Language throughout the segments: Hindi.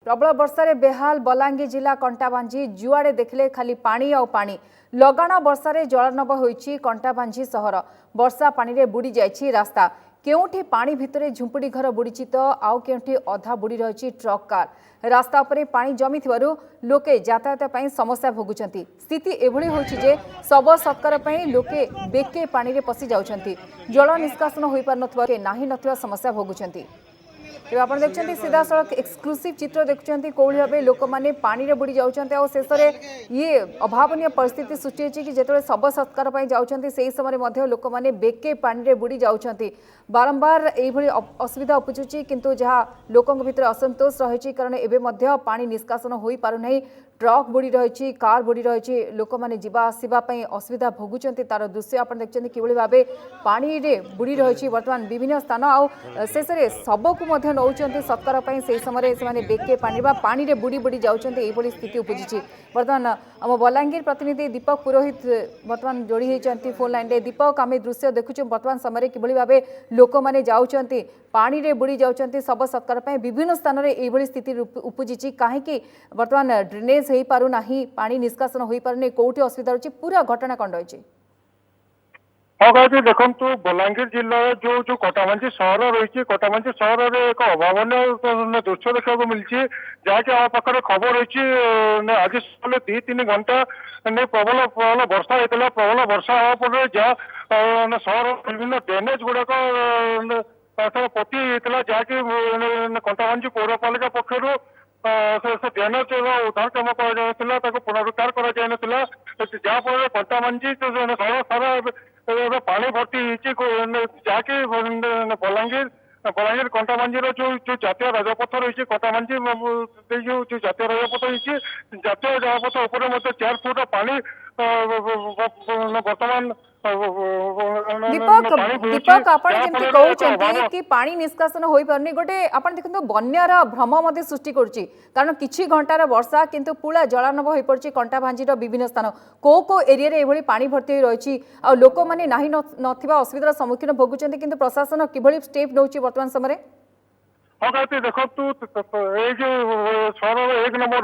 प्रबल वर्षा बेहाल बलांगीर जिला कंटाबांझी जुआड़े देखले खाली पानी आउ पानी लगाण वर्षा जलनब होईछि कंटाबांझी सहर। वर्षा पानी रे बुड़ी जाइछि रास्ता, केउठी पानी भितरे झुंपुड़ी घर बुड़ीछि तो आउ केउठी अधा बुड़ी रहिछि ट्रक कार। रास्ता उपरे पानी जमी थिबारु लोके यातायात पई समस्या भोगुछंती। स्थिति एभली होईछि जे शव सत्कार पई लोके बेके पानी रे पसी जाउछंती। जल निष्कासन होई पार नथवा के नाही नथवा समस्या भोगुछंती। तेज आप देखते सीधा सड़क एक्सक्लूसिव चित्र देखुं कौली भाव लोक मैंने पानी रे बुड़ी जाऊँच शेष में ये अभावन परिस्थिति सृष्टि होती कि जिते शव सत्कार जाऊँच से समय लोक मैंने बेके पानी रे बुड़ी जाऊँच बारंबार यही असुविधा उपजुची किंतु जहाँ लोकों भितर असंतोष रही कारण एवं पानी निष्कासन हो पारना। ट्रक बुड़ी रही, कार बुड़ी रही, लोक मैंने जीवा आसवा असुविधा भोगुंट तार दृश्य आप देखते कि भाव पानी रे बुड़ी रही बर्तमान विभिन्न स्थान शेष में शव को नौ सत्कार से समय से बेके पानी रे बुड़ी बुड़ी जाऊँगी स्थिति उपजी। बर्तमान आम बलांगीर प्रतिनिधि दीपक पुरोहित बर्तमान जोड़ी होती फोन लाइन रे। दीपक आम दृश्य देखुं बर्तमान समय कि भाव लोक मैंने जाऊँच पानी रे बुड़ी जाऊँच शव सत्कार विभिन्न स्थान में यही स्थिति उपजी कहीं बर्तमान ड्रेनेज हो पारुना पानी निष्कासन हो पारे कौटी असुविधा रही पूरा घटना कौन रही? हाँ कहते देखु बलांगीर जिले जो जो कटाबांझी सहर रही कटाबांझी सहर में एक अभावन दृश्य देखा मिली जहाँकि आ पाखे खबर रही आज सकाल 2-3 घंटा प्रबल प्रबल वर्षा होता प्रबल वर्षा हवा पर जहाँ सहर विभिन्न ड्रेनेज गुड़ाक पति होता जहाँकि कटाबांझी पौरपालिका पक्षर ड्रेनेज उद्धार कम कर पुनरुद्धार कराफल कंटाबांझी सहर सारा पानी भर्ती जहाँकि बलांगीर बलांगीर कंटाबांझी जो जो जातीय राजपथ रही कंटाबांझी जो जातीय राजपथ रही जातीय राजपथ उपर 4 फुट पानी बर्तमान दीपक आपण जेमती कहउचंती कि पानी निष्कासन होई परनी गोटे आपण देखंतो बन्यार भ्रम मध्ये सृष्टि करछि कारण किछि घंटार वर्षा किंतु पूरा जलानब होई परछि कंटाबांझीर विभिन्न स्थान को एरिया रे एभली पानी भर्ती होई रहिछि आ लोक माने नाही नथिबा असुविधार सम्मुखीन भोगुचंती किंतु प्रशासन किभली स्टेप नउछि वर्तमान समय रे? हाँ कहते देखो ये जो सहर 1 नंबर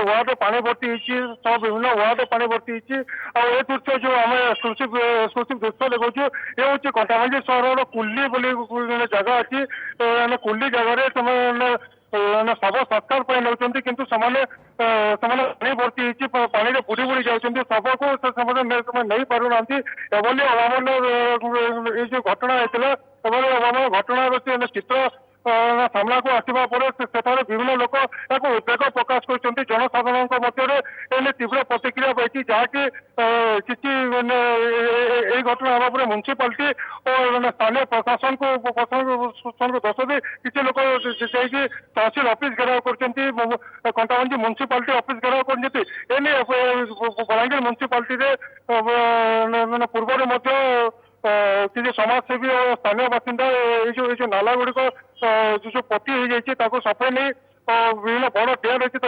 वार्ड पानी भर्ती सब विभिन्न वार्ड पानी भर्ती दृश्य जो आम एक्सक्लूसिव दृश्य देखा ये हूँ कंटाबांझी सहर कुल्ली बोली जगह अच्छी कुल्ली जगह शव सत्कार नौ किंतु पानी भर्ती पानी रे बुड़ी बुड़ी जाऊँच शव को नहीं पारुना एभली अभावन ये जो घटना होता अभावन घटना चित्र सामना को आसवा पर विभिन्न लोक उद्वेग प्रकाश कर जनसाधारण मध्य तीव्र प्रतिक्रिया पाई जहाँकि किसी घटना हवा पर म्युनिसिपालिटी और स्थानीय प्रशासन को दोष दी किसी लोक जाकि तहसिल ऑफिस घेराव कर कंटाबांझी म्युनिसिपालिटी ऑफिस घेराव कर बलांगीर म्युनिसिपालिटी पूर्व किसी समाजसेवी और स्थानीय बासिंदा ये नाला गुड़िक जो पति हो सफाई नहीं विभिन्न बड़ डेयर अच्छी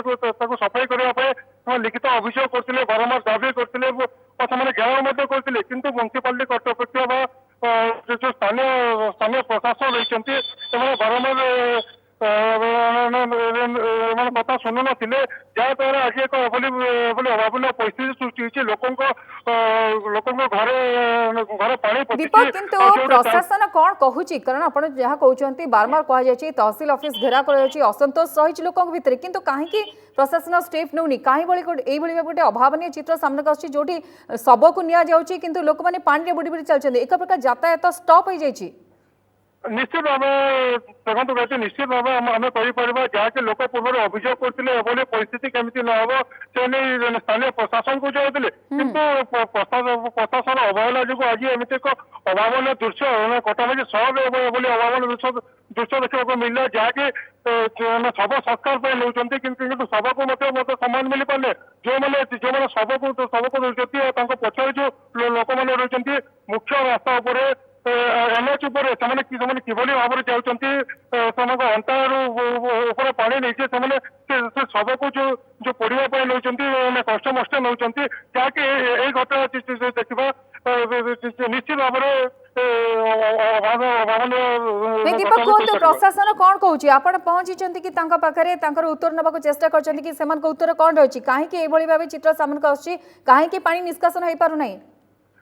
सफाई करने लिखित अभियोग करते बारंबार दाबी करते घेराव करते किंतु म्युनिसिपालिटी कर्तृपक्ष जो स्थानीय प्रशासन रही बारंबार कथा शुणु ना जहाँद्वारा आज एक अभावन परिस्थिति सृष्टि लोकों घर पानी दीपक किंतु प्रशासन कौन कहूची कारण आप जहाँ कहते बारंबार कहुई तहसिल ऑफिस घेरा कर असंतोष रही लोकों भितर किंतु कहीं प्रशासन स्टेप नौनी कहीं गोटे अभावन चित्र सामना आसी जो शव को नि किंतु लोक मैंने पानी बुड़ी बुड़ी चलते एक प्रकार यातायात स्टप हो जाए निश्चित भाव देखो कहते निश्चित भाव आम कहीपर जहाँकि लोक पूर्व अभियोग करते परिस्थिति केमी न हम से नहीं स्थानीय प्रशासन को जाऊँगे किंतु प्रशासन अवहेला जो आज एमती एक अभावन दृश्य कटाबांझी सहर अभावन दृश्य देखा मिलला जहाँकि शव सत्कार नौ किंतु शव को मत सम्मान मिल पारे जो मैंने शव को रोचे पछाड़ जो लोक मैंने रही मुख्य रास्ता उपर एनएच किभली भाव में जाऊँगी अंतर पानी नहीं से सब को जो पढ़ाई नौकरी कष्ट मष्ट नौकरी जहाँकि यही घटना देखा निश्चित भाव दीपक कहतु प्रशासन कौन कहूँ आपण पहुंची कि पाखे उत्तर नवा चेष्टा कर उत्तर कौन रही कहीं भाव चित्र सामने आसूँ कहीं पानी निष्कासन हो पार ना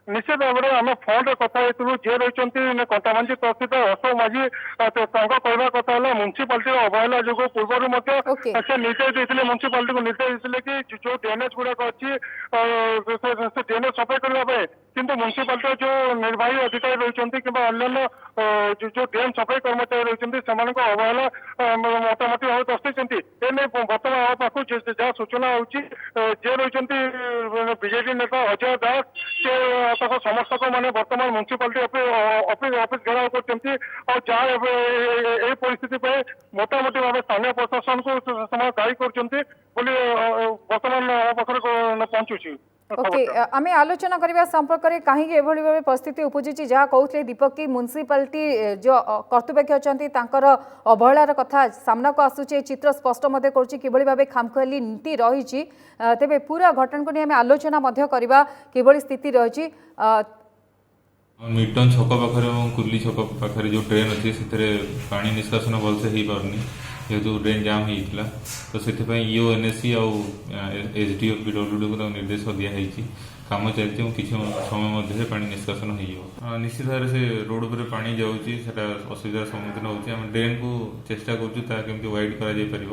निश्चित भाव में आम फोन कथा जी रही कंटाबांजी तहसीलदार अशोक माझी कहवा कथा है म्यूनिशिपालिटी अवहेला जो पूर्व से निर्देश देते म्यूनिशिपालिटी को निर्देश देते कि जो ड्रेनेज गुड़ाक अच्छी ड्रेनेज सफाई करने किंतु म्यूनिशिपालिटी जो निर्वाही अधिकारी रही कि अन्य जो ड्रेन सफाई कर्मचारी रही अवहेला मोटामोटी भाव दर्शाई बर्तमान आम पाक जहाँ सूचना होती रही बीजेपी नेता अजय दास से समस्तक मैंने बर्तमान म्यूनिशिपालिटी ऑफिस घेराव कर जहाँ परिस्थिति मोटामोटी भाव स्थानीय प्रशासन को दायी कर बर्तमान पाखे पहुंचुची ओके आम आलोचना करने संपर्क में कहीं भाव परिस्थिति उपजी जहाँ कहते दीपक की म्यूनिसिपालिटी जो कर्तृपक्ष अच्छा अवहेलार कथा सामना को आसूचे चित्र स्पष्ट कर भाव खामखुआली नीति रही तेज पूरा घटना को नहीं आम आलोचना करवा कि स्थिति रही मिल्टन छक पाखे और कुर्ली छक पाखे जो ट्रेन अच्छी से पानी निष्कासन भलसे हो पारनी जेहेतु ड्रेन जाम होता तो से ईओ एनएससी एसडीओ पीडब्ल्यूडी को निर्देश दिखाई कम चलती किसी समय मध्य पानी निष्कासन हो निश्चित भाव से रोड पर पानी जाऊँगी असुविधार सम्मुखीन होम ड्रेन को चेष्टा करें वाइड कर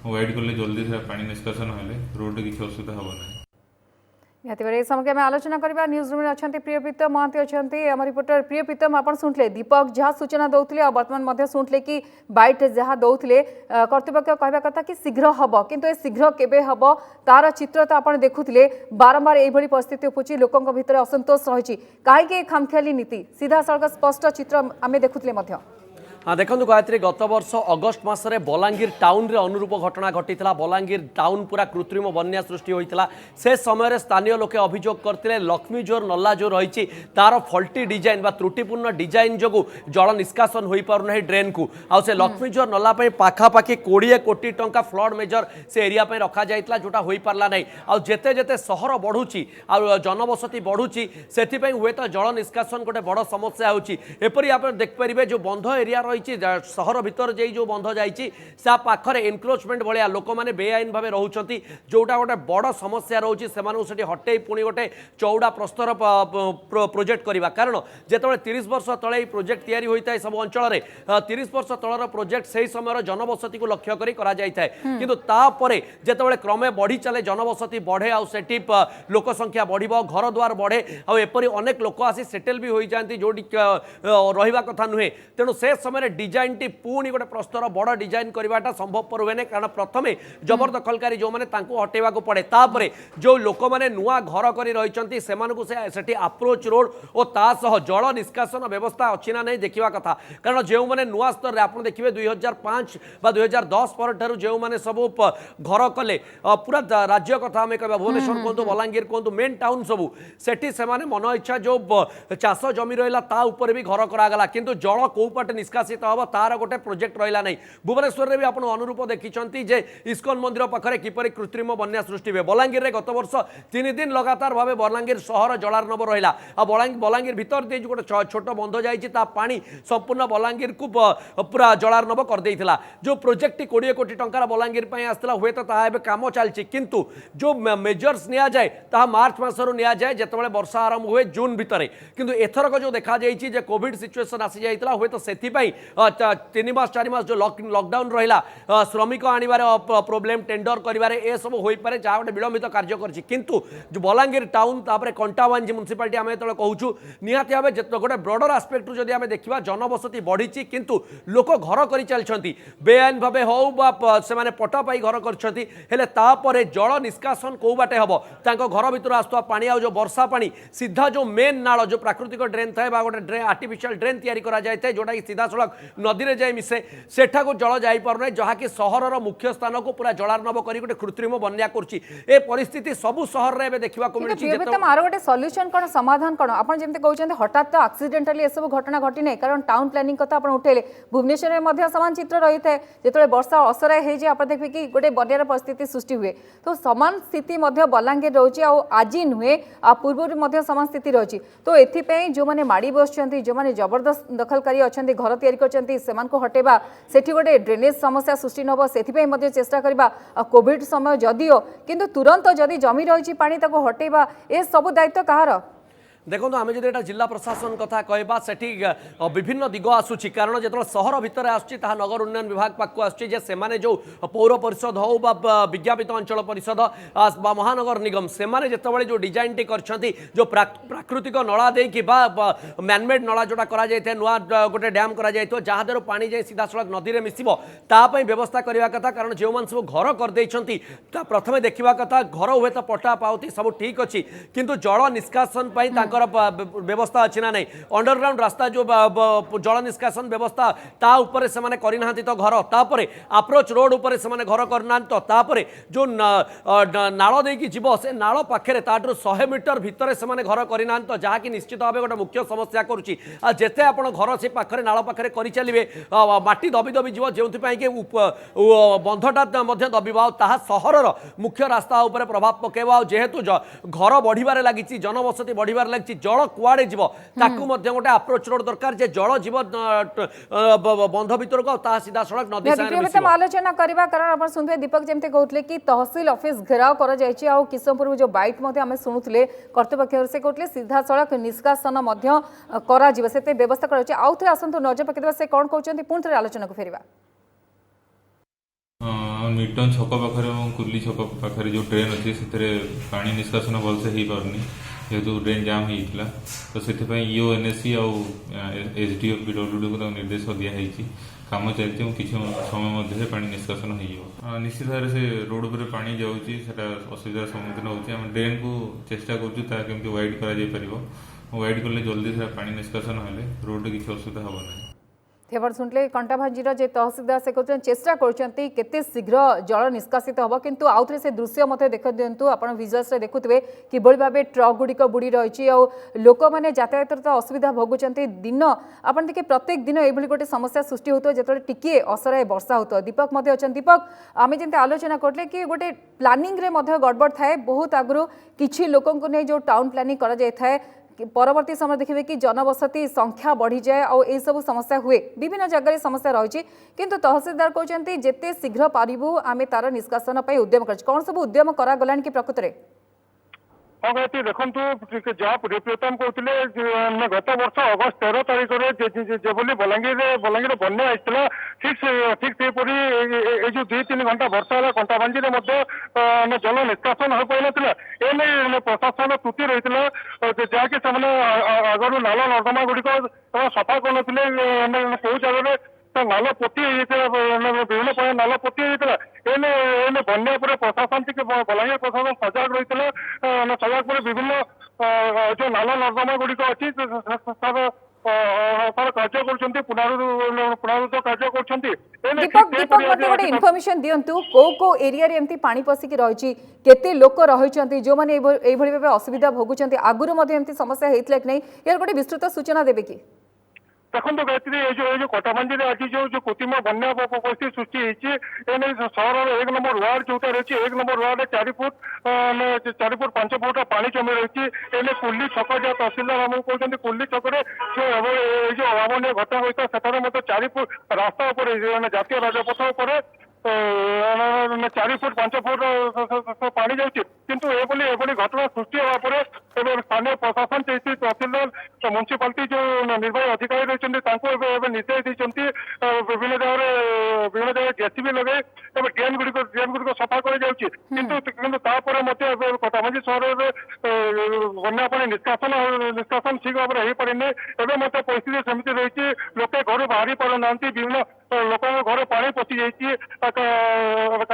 वाइड कले जल्दी से पानी निष्कासन हेल्ले रोड किसी असुविधा हम ना निहत समय आम आलोचना करवा न्यूज रूम अच्छा प्रिय प्रीतम महांती अच्छा आम रिपोर्टर प्रिय प्रीतम आप शुणुले दीपक जहाँ सूचना दौले बर्तमान शुणुले कि बाइट जहाँ दौले कर्तृपक्ष कहवा कथा कि शीघ्र हम किंतु शीघ्र केबे हम तार चित्र तो आप देखुले बारंबार यही परिस्थिति उपजी लोकों भितर असंतोष रही कहीं खामखियाली नीति सीधा सड़क स्पष्ट चित्र आम देखुले हाँ देखो गायत्री गत वर्ष अगस्ट मसरे बलांगीर टाउन रे अनुरूप घटना घटी बलांगीर टाउन पूरा कृत्रिम बन्या सृष्टि होता से समय स्थानीय लोके अभियोग करते लक्ष्मी जोर नल्ला जो रही तार फल्टी डिजाइन त्रुटिपूर्ण डिजाइन जो जल निष्कासन हो पारना ड्रेन को आउ से लक्ष्मी जोर नल्ला पाखापाखि 20 कोटी टंका फ्लड मेजर से एरिया रखा जाइतला जोटा हो पारला नहीं आउ जेते जेते सहर बढ़ुची आ जनबसती बढ़ुची से हुए तो जल निष्कासन गोटे बड़ समस्या होची एपरी आप देखिपारे जो बंध एरिया रही सहर भीतर जो बंध जा पाखरे एनक्रोचमेंट भाया लोक मैंने बेआईन भाव रोच जोटा गोटे बड़ समस्या रोचे से हटे पुणी गोटे चौड़ा प्रस्तर प्रोजेक्ट करवा कारण जिते 30 वर्ष तले प्रोजेक्ट तैयारी होता है सब अंचल 30 वर्ष तलर प्रोजेक्ट से समय जनबसती को लक्ष्य कर किंतु जिते क्रमे बढ़ी चले जनबसती बढ़े आठ लोक संख्या बढ़ घर द्वार बढ़े आपर अनेक लोक आसी सेटेल भी हो जाती जो रहा कथा नुहे तेणु से समय डिजाइन टी पुणी गोटे प्रस्तर बड़ डिजाइन करवाटा संभवपर हुए कारण प्रथम जबरदखलकारी जो मैंने हटेवा पड़े तापर जो लोक मैंने नुआ घर कर रही से अप्रोच रोड और तासह जल निष्कासन व्यवस्था अच्छी ना नहीं देखा कथा कारण जो मैंने नुआ स्तर में आप देखिए 2005 बा 2010 पर जो मैंने सब घर कले पूरा राज्य कथा आम कह भुवनेश्वर कहतु बलांगीर कहतु मेन टाउन सबू से मन इच्छा जो चाष जमी रहा भी घर करागला किंतु जल कौ पटे निष्कासित हम तार गोटे प्रोजेक्ट रहा नहीं भुवनेश्वर में भी आप अनुरूप देखी जे इस्कन मंदिर पाखे किपर कृत्रिम बन्या सृष्टि हुए बलांगीर में गत वर्ष 3 दिन लगातार भाव बलांगीर सहर जलार्णव रहा बलांगीर भीतर दे गोटे छोट बंध जा पानी संपूर्ण बलांगीर को पूरा जलार्णव कर देता जो प्रोजेक्ट 20 कोटी टंकार बलांगीर आसला हुए तो कम चलती किंतु जो मेजर्स नि जाए मार्च मसरू नि जाए जिते वर्षा आरंभ हुए जून भितर किंतु एथरक जो देखा कोविड सिचुएसन आसी जाता हुए तो से 3 मास 4 मास जो लॉकडाउन रहा श्रमिक आनिबार प्रोब्लेम टेंडर करिबारे ए सब होई पारे जा गोटे विलंबित कार्य करछि किंतु जो बलांगीर टाउन तापर कंटाबांजी म्युनिसिपालिटी आमे तळे कहूछु निहाती भाबे जत गोटे ब्रॉडर एस्पेक्ट रु जदि आमे देखिबा जनबसती बढ़िछि किंतु लोक घर करि चलछंती बेआईन भाबे हो बा से माने पटा पाई घर करछंती हेले तापरे जल निष्कासन को बाटे हबो तांको घर भितर आस्तवा पानी आ जो वर्षा पानी सीधा जो मेन नाळ जो प्राकृतिक ड्रेन थाए बा गोटे ड्रेन आर्टिफिशियल ड्रेन तैयारी करा जाय थाए जोटा सीधा सड़क सड़क नदी में जाए मिसे सेठा को जल जापना जहाँकि सहर मुख्य स्थान को पूरा जलार्णव कर गोटे कृत्रिम बन्या कर परिस्थिति सबू सहर में देखा आर गोटे सल्यूशन कौन समाधान कौन आप जमी कहते हठात तो एक्सीडेंटाली सब घटना घटी ना कारण टाउन प्लानिंग कथा आप उठेले भुवनेश्वर में सामान चित्र रही है जो वर्षा असराय हो जाए आप देखिए कि गोटे बन्यार परिस्थिति सृष्टि हुए तो सामान स्थिति बलांगीर रोचे आज नुहे आ पूर्व सामान स्थिति रही तो एपाई जो मैंने माड़ी बस जो मैंने जबरदस्त दखलकारी अच्छा घर या हटेबा से गोटे ड्रेनेज समस्या सृष्टि नब से चेष्टा करवा कोविड समय जदिओ किंतु तुरंत जदि जमी रही पानी हटेबा ए सब दायित्व कहार देखो आम जो जिला प्रशासन कथा कहवा से विभिन्न दिग आसूची कारण जो सहर भितर आसा नगर उन्नयन विभाग पाक आसने जो पौर परिषद हो विज्ञापित अंचल परिषद महानगर निगम से जो जो डिजाइन टी कर जो प्राकृतिक नला देकी मैनमेड नला जोटा कर नुआ गोटे डैम कर जहाद्वारा पानी जाए सीधा सड़क नदी में मिसब तापाई व्यवस्था करने कथा कारण जो मैंने सब घर कर प्रथम देखा कथा घर हुए तो पटा पाउती सब ठीक अच्छी किंतु जल निष्कासन व्यवस्था अच्छी ना नहीं अंडरग्राउंड रास्ता जो जल निष्कासन व्यवस्था ता ऊपर से माने करना तो घर तापर अप्रोच रोड ऊपर से माने घर करना तो तापर जो नाल देकी जीव से नाल पाखे ताठू 100 मीटर भितर से माने घर करना तो जहाँकि निश्चित भाव गोटे मुख्य समस्या करुच्ची जेते आप घर से पाखे नाल पाखे कर चलिए माटी दबी दबी जीव जो कि बंधटा दबिवा ताहा सहर मुख्य रास्ता उपर प्रभाव पकेबा जेहेतु घर बढ़िबार लगी जनबसति बढ़िबार लगी जल कुआड़े जीव ताकू गोटे अप्रोच रोड दरकार जे जल जीव बंध भीतर को सीधा सड़क नदी आलोचना करवा कारण आप सुनते दीपक जमी कहते कि तहसिल ऑफिस घेराव कर किशनपुर जो बाइट आम शुणुले कर्तृपक्ष से कहते सीधा सड़क निष्कासन से व्यवस्था कर आउ थे आसतु नजर पकड़ से कौन कहते पुणी थे आलोचना को फेरवा मिल्टन छक पाखे कुर्ली छक पाखे जो ट्रेन अच्छी से पानी निष्कासन भलसे हो पारनी जेहेतु ड्रेन जाम होता तो से ईओ एनएससी आउ एसडीओ पीडब्ल्यूडी को निर्देश दिखाई कम चलती किसी समय मध्य पानी निष्कासन हो निश्चित भाव से रोड पर पानी जाऊँगी असुविधार सम्मुखीन होम ड्रेन को चेष्टा करें वाइड कर वाइड कले जल्दी से पानी निष्कासन हेल्ले रोड किसी असुविधा हम ना थेबर शुणिले कंटाभांजीर जे तहसीलदार से कहते चेष्टा करते शीघ्र जल निष्कासित हम किंतु आउ थे से दृश्य मत देख दिंतु आप विजुअल्स देखुए किभली भाव ट्रक गुड़िक बुड़ी रही लोक मैंने यातायात तो असुविधा भोगुंट दिन आप देखिए प्रत्येक दिन ये गोटे समस्या सृष्टि होता है जो टिके असराय वर्षा होता है दीपक अच्छा दीपक आम जमी आलोचना करले कि गोटे प्लानिंग रे गड़बड़ थाए बहुत आगु किसी लोक नहीं जो टाउन प्लानिंग कर परवर्ती समय देखिए कि जनबसति संख्या बढ़ी जाए और ये सब समस्या हुए विभिन्न जगह समस्या रही किंतु तहसीलदार कहते जिते शीघ्र पारिबु आमे तार निष्कासन उद्यम कर कौन सब उद्यम करागला कि प्रकृत में हाँ कहती देखु जहाँ रिप्रेजेंट करते गत वर्ष अगस्त 13 तारीख में जो बलांगीर बन्या आसला ठीक सेपरी ये जो 2-3 घंटा वर्षा है कंटाभांजी में जल निष्कासन हो पाई ना प्रशासन त्रुटि रही है जहाँकि आगर नाला नर्दमा गुड़िक सफा कर कौ जगह नाल पोती विभिन्न प्रकार नाल पोती होता बन्या पर प्रशासन बलांगीर प्रशासन सजग रही सजग पर विभिन्न जो नाला नर्दमा गुड़िक अच्छी कार्य पुनरुद्ध कार्य कर इनफॉरमेशन दिंतु को एरिया रे एमती पानी पशिक रही केते लोक रही जो मैंने भाव असुविधा भोगुंट आगुरी एमती समस्या होता कि नहीं यार गोटे विस्तृत सूचना देवे कि देखो गायत्री जो कटाभांजी आज जो कृत्रिम बन्या परिस्थिति सृष्टि होती सहर 1 नंबर वार्ड जो रही 1 नंबर वार्ड 4 फुट 5 फुट पानी जमी रही कुर्ली छक जहाँ तहसीलदार आमको कहते कुर्ली छक जो अभावन घटना होता है 4 फुट रास्ता जातीय राजपथ 4 फुट 5 फुट पानी जाऊँगी किंतु एभली घटना सृष्टि होगा स्थानीय प्रशासन तहसीलदार म्यूनिसिपालिटी जो निर्वाही अधिकारी रही निर्देश देती विभिन्न जगह जेसीबी लगे ड्रेन गुड़िक सफा कर कटाभांजी सहर बन्या पानी निष्कासन ठीक भाव में हो पारे परिस्थिति सेमती रही लोके घर बाहरी पार ना विभिन्न लोक घर पानी पशि जाइए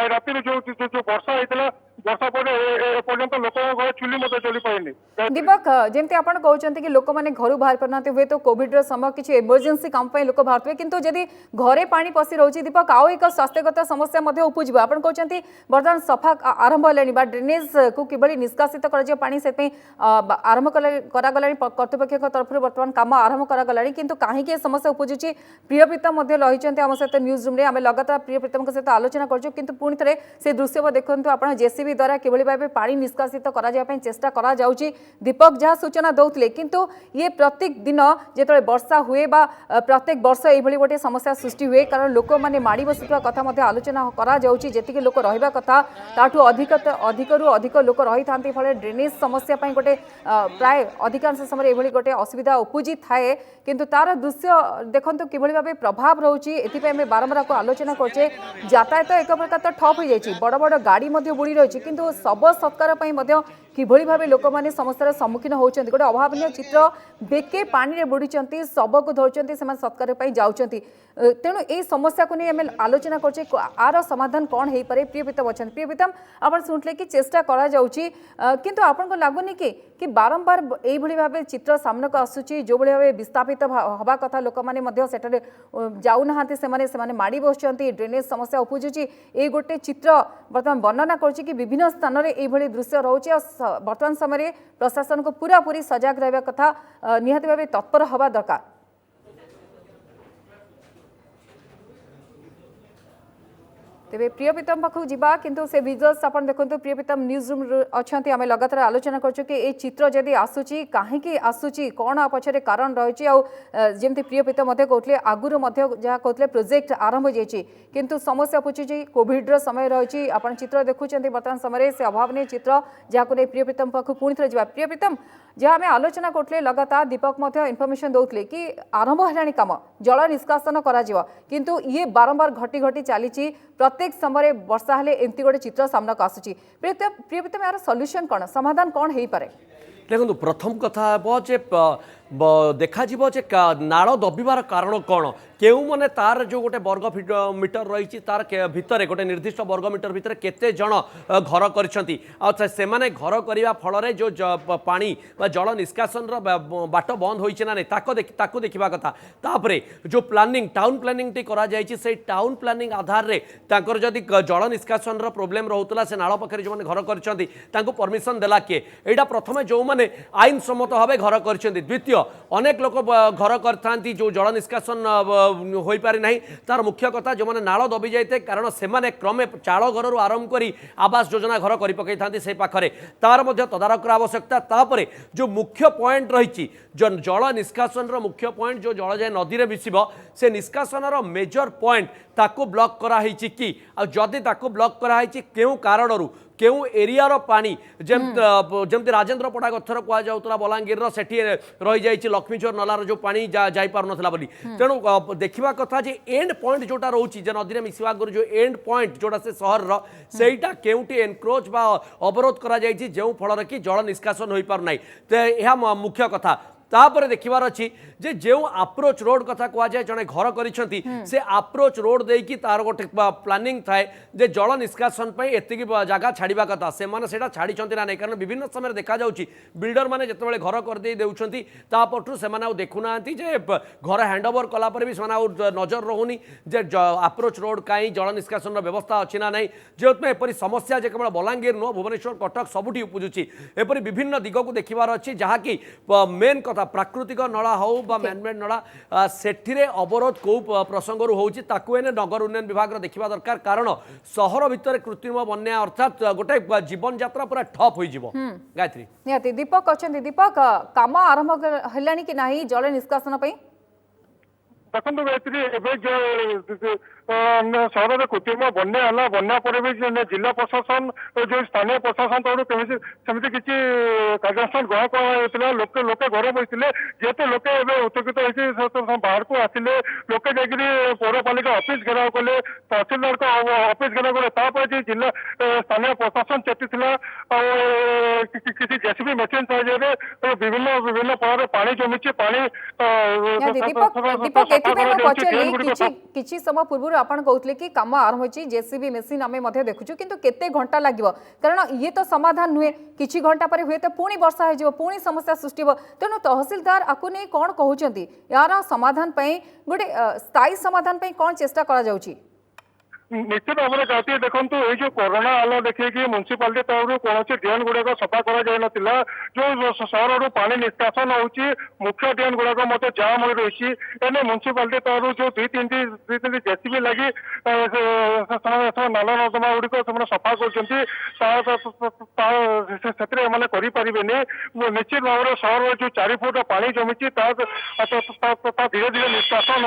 राति जो वर्षा होता वर्षा पर एपर्यंत लोक घर चुली मत चली पाएनि। दीपक जमती आपण कहते कि लोक मैंने घर बाहर करना हुए तो कोविड समय किसी इमरजेंसी काम लोक बाहर किंतु जदि घरे पानी पशि रोचे दीपक आउ एक स्वास्थ्यगत समस्या उपजीव आप कहते बर्तमान सफा आरंभ है ड्रेनेज को किभली निष्कासित पानी से आरंभ करागला कर्तृपक्ष तरफ बर्तमान काम आरंभ करागला किंतु कहीं समस्या उपजुची प्रिय प्रीतम रही आम सहित न्यूज रूम आम लगातार प्रिय प्रीतम सहित आलोचना करूँ किंतु पुणी थे से दृश्य देखु आप जेसीबी द्वारा किभली भाव पानी निष्कासित कराई चेष्टा करा जाउची। दीपक जहाँ सूचना दौले किंतु ये प्रत्येक दिन जो वर्षा हुए बा प्रत्येक वर्ष ये गोटे समस्या सृष्टि हुए कारण लोक मैंने माड़ी बसुवा कथा आलोचना करा जाउची जेतिकी लोक रहिबा कथा ताठू अधिकरू अधिक लोक रही था फल ड्रेनेज समस्या गोटे प्राय अधिकांश समय ये गोटे असुविधा उपजी थाए किंतु तार दृश्य देखो किभली भाव प्रभाव रोचे एथि बारंबार को आलोचना करछे यातायात एक प्रकार तो ठप हो जाए बड़ बड़ गाड़ी बुड़ी रही किंतु शव सत्कार किभली भाव लोक मैंने समस्यार सम्मुखीन होती गोटे अभावन चित्र बेके पानी बुड़ी शव को धरती से सत्कार जाऊँगी तेणु यही समस्या को नहीं आम आलोचना करछे आर समाधान कौन हो पारे। प्रिय प्रीतम अच्छा प्रिय प्रीतम आप शुणुले कि चेष्टा करा जाउची किंतु आपन को लगुनि कि बारंबार यही भाव चित्र सामना को आसूची जो भाव विस्थापित हवा कथा लोक मैंने सेठारे जाऊना से माड़ी बसुँच ड्रेनेज समस्या उपजुची ये गोटे चित्र बर्तमान वर्णना करुच्ची कि विभिन्न स्थान में ये दृश्य रोचे वर्तमान समय प्रशासन को पूरा पूरी सजग रहा कथा निहाती भाव तत्पर हवा दरकार। तेरे प्रिय प्रीतम पाखु जीवा किंतु से विजुअल्स आप देखो प्रिय प्रीतम न्यूज रूम अच्छा आम लगातार आलोचना कर चित्र जदि आसूची कहीं आसूची कौन आ पछरे कारण रही जमी प्रिय प्रीतम कहते आगुरी जहाँ कहते प्रोजेक्ट आरंभ हो जाए किंतु समस्या पूछी कोविड्र समय रही आप चित्र देखुं बर्तमान समय से अभावन चित्र जहाँ नहीं प्रिय प्रीतम पाखु पुणी थे जा प्रिय प्रीतम जहाँ आम आलोचना करते लगातार दीपक इनफर्मेशन दौले कि आरंभ है काम जल निष्कासन किंतु ये बारंबार घटी घटी चली प्रत्येक समय वर्षा हेले एमती गोटे चित्र सामना को आसूची। प्रिय प्रीतम यार सॉल्यूशन कौन समाधान कौन हो पारे? देखो प्रथम कथा हे देखा नाड़ दबिवार कारण कौन केउ माने तार जो गोटे वर्ग मीटर रही तार भितर गोटे निर्दिष्ट वर्ग मीटर भितर केते जन घर करछंती से माने घर करने फल जो पानी जल निष्कासन बाट बंद होइछ ना नहीं ताको देखिबा कथा तापरे जो प्लानिंग टाउन प्लानिंग टी करा जायछि से टाउन प्लानिंग आधार रे तांकर जदि जल निष्कासन रो प्रॉब्लम रहउतला से नाळ पाखरे जो माने घर करछंती तांको परमिशन देला के एटा प्रथमे जो माने आईन सम्मत भावे घर करछंती द्वितीय अनेक लोक घर करथांती जो जल निष्कासन होई पारि नाही तार मुख्य कथा जो माने नाळ दबी जायते कारण से माने क्रमे चाळ घर रु आरंभ करी आवास योजना घर करि पकई थांती से पाखरे तार मध्य तदारक आवश्यकता तापरे जो मुख्य पॉइंट रही जल निष्कासन रो मुख्य पॉइंट जो जल जाए नदी रे मिसिबो से निष्कासन रो मेजर पॉइंट ताको ब्लॉक करा हिची कि आ जदि ताको ब्लॉक करा हिची केउ कारणरू केउ एरिया रो पानी जमती राजेंद्र पड़ा गथर कह जाऊला बलांगीर सेठी रही जाइए लक्ष्मीचोर नलार जो पानी जाई पार नथला बोली तेणु देखिबा कथा जे एंड पॉइंट जोटा रोची जे नदी रे मिसिबा आगर जो एंड पॉइंट जोटा से शहर रो सेटा केउटी एनक्रोच बा अवरोध करा जाइए जेउ फल कि जल निष्कासन होई पार नाही ते एहा मुख्य कथा तापर देखिबार अच्छी जे जो अप्रोच रोड कथा कह जाए जड़े घर करिसेंती से अप्रोच रोड देकी तार गोटे प्लानिंग थाए जे जल निष्कासन पे एतिकी जगह छाड़िबा कथा से माने सेटा छाड़िचंती ना नहीं कारण विभिन्न समय देखा जाउची बिल्डर माने जतबेले घर कर दे देउछंती तापटू से माने देखु नांती जे घर हैंडओवर कला पर भी से माने नजर रहुनी जे अप्रोच रोड काई जल निष्कासन रो व्यवस्था अछि ना नहीं जेतमे एपरि समस्या जे केवल बलांगीर नो भुवनेश्वर कटक सबुठी उपजुची एपरि विभिन्न दिग को देखिबार अछि जहा कि मेन प्राकृतिक नला हो मैनमेड नला सेठिरे अवरोध कौ प्रसंग होउची ताकू एने नगर उन्नयन विभाग देखिबा दरकार कारण सहर भितर कृत्रिम बन्या अर्थात गोटे जीवन यात्रा पूरा ठप होई जिवो। गायत्री निहाती दीपक अछंती दीपक काम आरंभ हेलानी कि नाही जल निष्कासन पई देखो गायत्री सहर में कृत्रिम बन्या है बन्या पर भी जिला प्रशासन जो स्थानीय प्रशासन तरफ सेमती किसी कार्यानुष्ठान ग्रहण कर लोके लोके घर बसते जेहेतु लोके उत्तेजित होती बाहर को आसिले लोके जाकि पौरपालिका ऑफिस घेराव कले तहसीलदार ऑफिस घेराव कले जिला स्थानीय प्रशासन चेती किसी जेसीबी मशीन साहाय्य विभिन्न विभिन्न पड़े पानी जमी पानी किछि समय पूर्व आपण कहउतले कि काम आरंभ होछि जेसीबी मेसिन आमे मध्ये देखुछु किंतु केते घंटा लागिवो कारण ये तो समाधान नुहे किछि घंटा पर हुए तो पुणी वर्षा हो जिवो पुणी समस्या सृष्टि हो तेणु तहसीलदार आकु नै कोन कहउचंती यार समाधान पई गोटे स्थायी समाधान पई कोन चेष्टा करा जाउछि निश्चित भाव में कहती देखो ये जो कोरोना आलो देखिए कि म्यूनिसिपालिटी तरफ कौन ड्रेन गुड़ाक सफा कर जो सहर पानी निष्कासन होची मुख्य ड्रेन गुड़ाक मत जाम हो रही एने म्यूनिसिपालिटी तरफ जो दुई तीन जेसीबी लगी नाला नर्दमा गुड़िक सफा कर निश्चित भाव में सहर जो 4 फुट पानी जमी धीरे धीरे निष्कासन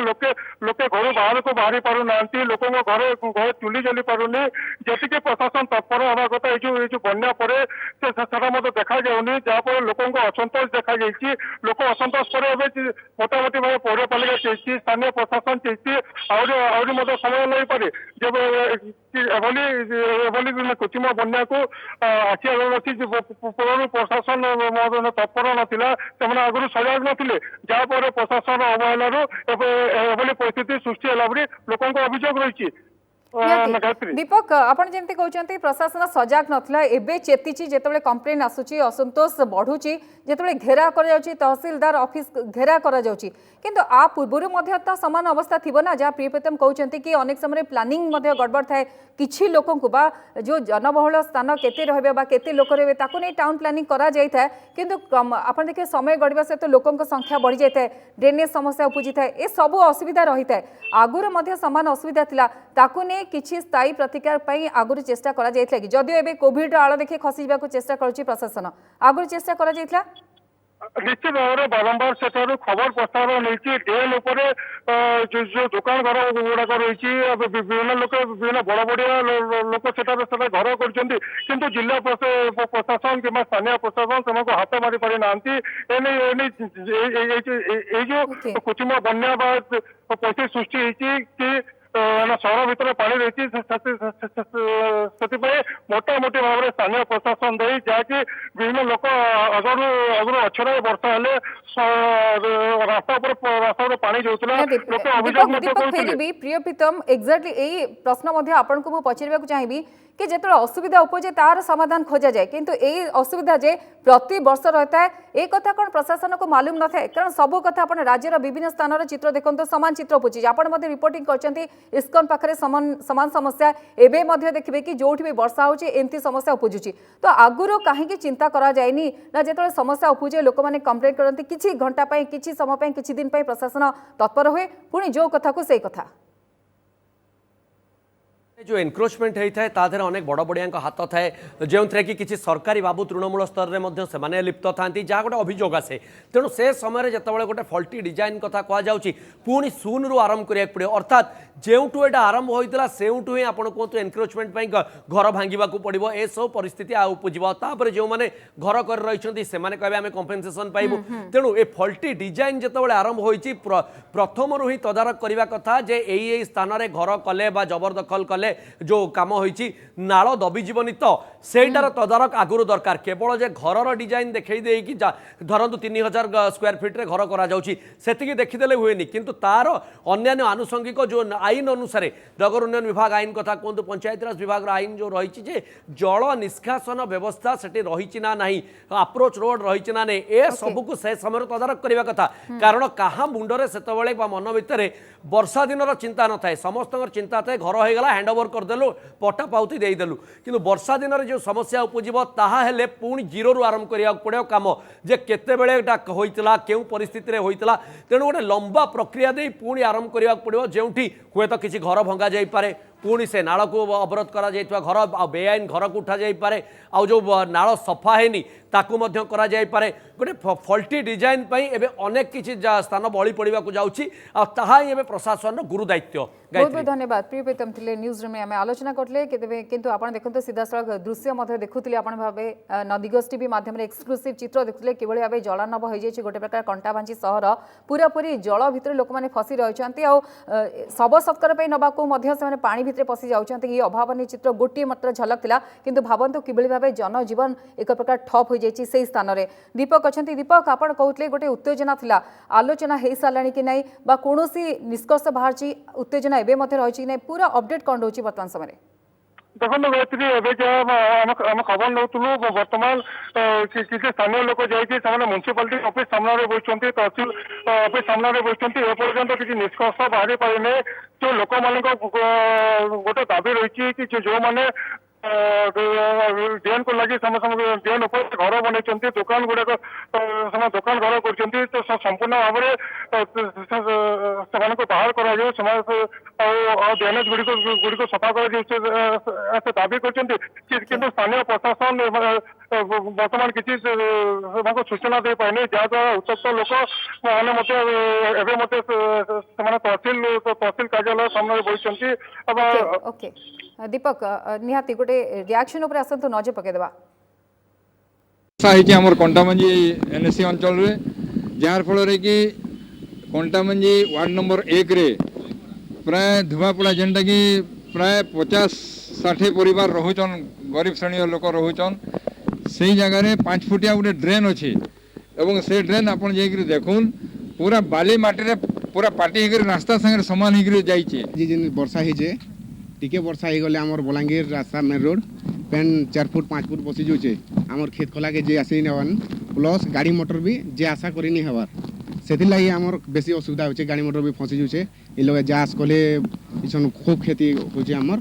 होके लोके घर बाहर को बाहरी पार ना लोक घरे चुली जली पारुनी जी प्रशासन तत्पर हवा कथा ये जो बन्या पर देखा जाऊनी जहाँफल लोक असंतोष देखा लोक असंतोष पर मोटामोटी भाव पौरपालिका चाहिए स्थानीय प्रशासन चाहिए समय नहीं पारे जब कृत्रिम बन्या को आखि आगे रखी पूर्व प्रशासन तत्पर नाला से आगुरी सजाग नथिले जहाँफल प्रशासन अवहेलू एभली परिस्थिति सृष्टि है लोक अभियोग रही दीपक आपण जेमती कहउचंती प्रशासन सजाग नथला एबे चेतीची जेतबेले कंप्लेन आसुची असंतोष बढ़ुची जेतबेले घेरा कर जाउची तहसीलदार ऑफिस घेरा कर जाउची किंतु आ पूर्वरु मध्ये त समान अवस्था थिबो ना जा प्रियप्रतम कहउचंती कि अनेक समय प्लानिंग मध्ये गड़बड़ थाए किछि लोकंकु बा जो जनबहुल स्थान केते रहबे बा केते लोक रहबे ताकु नै टाउन प्लानिंग करा जाय थाए किंतु आपण देखिए समय गड़िबा से तो लोकंक संख्या बढ़ी जाय थाए ड्रेनेज समस्या उपजी थाए ए सब असुविधा रही थाए आगुर मध्ये समान असुविधा थिला ताकु नै किछि स्थायी प्रतिकार पई आगुर चेष्टा करा जायथला कि जदियो एबे कोविड आळ देखि खसी जाबा को चेष्टा करूची प्रशासन आगुर चेष्टा करा जायथला निश्चित भाव में बारंबार से खबर प्रस्ताव नहीं ड्रेन जो दुकान घर गुड़ाक रही विभिन्न लोक विभिन्न बड़ बड़िया लोक से घर कर जिला प्रशासन कि स्थानीय प्रशासन से हाथ मारी पारि ना जो कृत्रिम बन्या परिस्थिति सृष्टि कि सहर भितर पानी रही मोटामोटी भाव में स्थानीय प्रशासन दे जहाँकि विभिन्न लोक अगर अछड़ा वर्षा हेले रास्ता पानी जाऊला लोक अभियोग प्रिय प्रीतम एक्जाक्टली यही प्रश्न आपन को पचार चाहिए कि जो असुविधा उपजे तार समाधान खोजा जाए किंतु यही असुविधा जे प्रति वर्ष रहता है एक कथा कौन प्रशासन को मालूम न था कारण सब कथा अपन राज्यर विभिन्न स्थान चित्र देखते सामान चित्र उपजी आप रिपोर्टिंग करछंती इस्कन पाखे समान समस्या एवं देखिए कि जो भी वर्षा होची एमती समस्या उपजुची तो आगुरी कहीं चिंता करा जाएनी ना जो समस्या उपजे लोक मैंने कंप्लेन करते किसी घंटा किसी समय किसी दिन प्रशासन तत्पर हुए पुणी जो कथा को सही कथा जो एनक्रोचमेंट होता है ताधर अनेक बड़ बड़िया हाथ थाए जो थे कि किसी सरकारी बाबू तृणमूल स्तर में लिप्त था जहाँ गोटे अभियोग आसे तेणु से समय जिते गोटे फल्टी डिजाइन कथा कहुच्छी पुणी शून रु आरंभ करा पड़े अर्थात जो एटा आरंभ होता से ही आप कहतु एनक्रोचमेंट घर भांगा पड़ो ए सब परिस्थिति आउपुजर जो मैंने घर कर रही से कहे आम कंपेनसेसन पाइबू तेणु ए फल्टी डिजाइन जिते आरंभ हो प्रथम ही तदारख करने कथा जे यही स्थान में घर कले जबरदखल कले जो काम होईची नाल दबिजीवनी तो सेटार तदारख आगुरी दरकार केवल जे घर डिजाइन देखई दे कि धरतु 3000 स्क्वायर फीट रे घर करा जाउची सेतिकी देखिदेले हुएनी किंतु तार अन्य आनुषंगिक जो आईन अनुसार नगर उन्नयन विभाग आईन कथा कहतु पंचायत राज विभाग आईन जो रही जे जल निष्कासन व्यवस्था सेठी रही ना नहीं अप्रोच रोड रही ना नहीं ए सबको से समय तदारख करने कथा कारण कहा मुंडरे सेतबेले मन भितर वर्षा दिन चिंता न थाए समस्त चिंता थाए घर हो गला हैंडओवर करदेलु पट्टा पाउती देदेलु किंतु वर्षा दिन जो समस्या उपजीव ताहा हेले पुणी जीरो रु आरंभ करिया पड़े काम जे केते बेले होइतला केउ परिस्थिति रे होइतला तेणु गोटे लंबा प्रक्रिया दे पुणी आरंभ करिया पड़ो जेउठी हुए तो किसी घर भंगा जाई पारे पुणी से नाल को अवरोध करा जाइतवा घर बेआईन घर को उठा जाई पारे आ जो नाल सफा हैनी ताकू मध्य करा जाई पारे गोटे फल्टी डिजाइन पई एबे अनेक किछि स्थान बळी पड़िबा को जाउछि आ ताहा एबे प्रशासन गुरु दायित्व बहुत बहुत धन्यवाद प्रिय प्रीतम थे न्यूज रूम आम आलोचना करते किंतु आप देखते सीधा सड़क दृश्य देखुले आपण भावे नदीगोष्ठी भी माध्यम एक्सक्लूसिव चित्र देखुले कि भाव जलानब हो जाए गोटे प्रकार कंटाबांजी सहर पूरापूरी जल भितर लोक मैंने फसी रही शव सत्कार नवाक पा भितर पशि जाऊँगी ये अभावन चित्र गोटे मात्र झलक था किंतु भावतु किभली भाव जनजीवन एक प्रकार ठप हो जाए से स्थान में दीपक अच्छा दीपक आप कहते गोटे उत्तेजना था आलोचना हो सारा कि नहीं कौन निष्कर्ष बाहर उत्तेजना एवं रही कि नहीं पूरा अपडेट कौन रोचे बर्तमान समय देखो गायत्री एवं जहाँ खबर नौलु बर्तमान किसी स्थानीय लोक जाइए म्यूनिसिपालिटी ऑफिस सामने बसुँच तहसिल ऑफिस सामने बसुँच एपर्यंत किसी निष्कर्ष बाहरी पारे जो लोक मान गोटे दाबी रही कि जो मैंने डेन को लगी डेन उपर घर बनई दुकान गुड़ाक दुकान घर कर संपूर्ण भाव में बाहर कर डेनेज गुड़िक सफा कर दाबी कर स्थानीय प्रशासन बर्तमान किसी सूचना दे पाए जहाद्वारा उत्तप्त लोक मैंने तहसिल कार्यालय सामने बसुँच ओके दीपक निहाती गोटे रिएक्शन उपर आसतु नजर पकईदेवा आमर कंटामंजी एनएससी अंचल रे जार फल कि कंटामंजी वार्ड नंबर 1 रे प्राय धुआपड़ा जेनटा कि प्राय 50-60 परिवार रोचन गरीब श्रेणी लोक रोचन से जगह 5 फुटिया गोटे ड्रेन अच्छे एवं से ड्रेन आप देखुन पूरा बाली माटी पूरा पाटी होकर रास्ता संगे सामान होकर जाइए वर्षा हो टिके वर्षा हो गले आमर बलांगीर रास्ता मेन रोड पेन 4 फुट 5 फुट पशि जाऊे आमर खेत खला के जे आसी नवान प्लस गाड़ी मोटर भी जे आशा करी हबार से लगी आमर बेसी असुविधा होचे गाड़ी मोटर भी फंसी जाऊे ये लोग जास कले खूब क्षति होचे आमर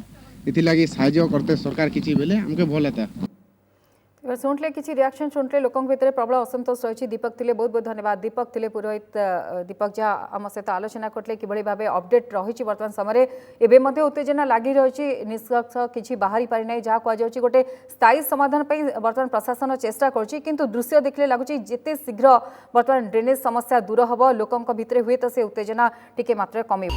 इति लगी साहाय्य करते सरकार किछि बेले हमके भल हेता शुणले किसी रिएक्शन शुणले लोकों भितर प्रबल असंतोष रही दीपक थे बहुत बहुत धन्यवाद दीपक थे पुरोहित दीपक जहाँ आम सहित आलोचना करते कि भाव अपडेट रही वर्तमान समय एवं उत्तेजना लगी रही निष्कर्ष किसी बाहरी पारि ना जहाँ कहुच्छी गोटे स्थायी समाधान बर्तमान प्रशासन चेष्टा कर दृश्य देखने लगुच जिते शीघ्र बर्तमान ड्रेनेज समस्या दूर हम लोकों भितर हुए तो से उत्तेजना टिके मात्र कमी